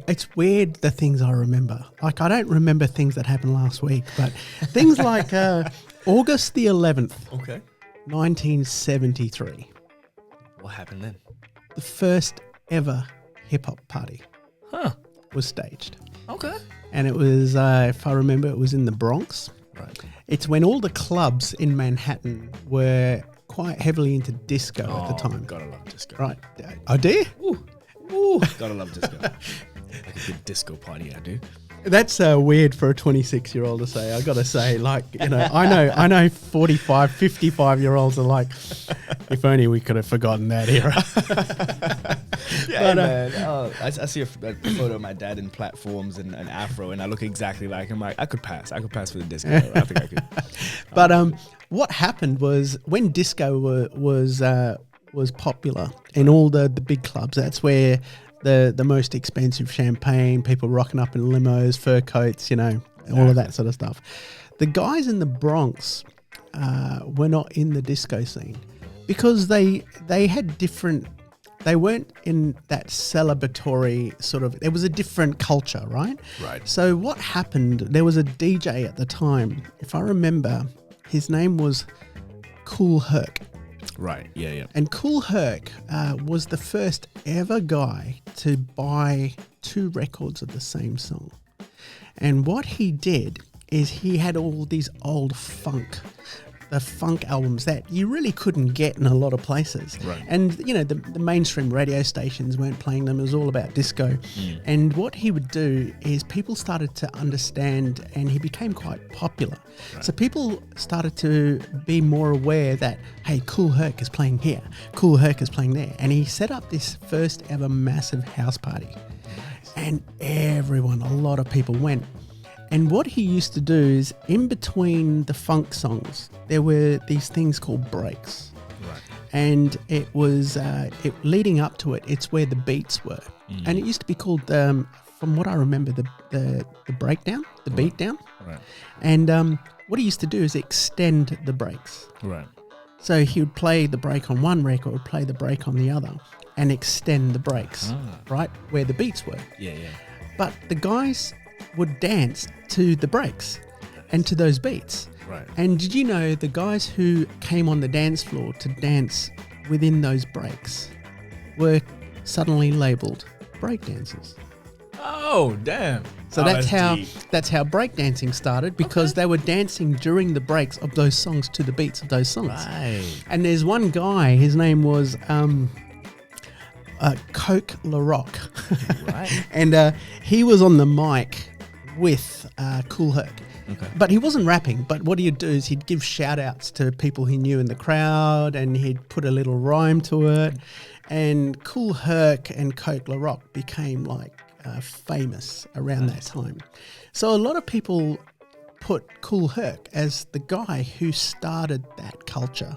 It's weird the things I remember. Like I don't remember things that happened last week, but things like August the 11th, Okay. 1973, What happened then? the first ever hip-hop party Huh. was staged. Okay. And it was, if I remember, it was in the Bronx. Right. It's when all the clubs in Manhattan were quite heavily into disco at the time. Gotta love disco. Right. Oh, do you? Ooh. Gotta love disco. Like a good disco party, I do. That's weird for a 26-year-old to say. I got to say, like, I know 45, 55-year-olds are like, if only we could have forgotten that era. Yeah, man. I see a photo of my dad in platforms and an afro, and I look exactly like him. Like, I could pass for the disco. I think I could. But what happened was when disco was popular in all the big clubs, that's where the most expensive champagne, people rocking up in limos, fur coats, all of that sort of stuff. The guys in the Bronx were not in the disco scene because they had different. They weren't in that celebratory sort of. There was a different culture, right? Right. So what happened? There was a DJ at the time, if I remember, his name was Kool Herc. Right. Yeah. And Kool Herc was the first ever guy to buy 2 records of the same song. And what he did is he had all these old funk albums that you really couldn't get in a lot of places. Right. And, the mainstream radio stations weren't playing them. It was all about disco. And what he would do is people started to understand, and he became quite popular. Right. So people started to be more aware that, hey, Kool Herc is playing here. Kool Herc is playing there. And he set up this first ever massive house party. Nice. And a lot of people went. And what he used to do is, in between the funk songs, there were these things called breaks. Right. And it was, leading up to it, it's where the beats were. And it used to be called, from what I remember, the breakdown, the beat down. Right. And what he used to do is extend the breaks. Right. So he would play the break on one record, play the break on the other, and extend the breaks, right, where the beats were. Yeah. But the guys would dance to the breaks and to those beats. Right. And did you know the guys who came on the dance floor to dance within those breaks were suddenly labelled breakdancers? Oh, damn. So that's how breakdancing started, because they were dancing during the breaks of those songs to the beats of those songs. Right. And there's one guy, his name was Coke LaRock. Right. And he was on the mic with Kool Herc. Okay. But he wasn't rapping. But what he'd do is he'd give shout outs to people he knew in the crowd, and he'd put a little rhyme to it. And Kool Herc and Coke LaRock became like famous around that time. So a lot of people put Kool Herc as the guy who started that culture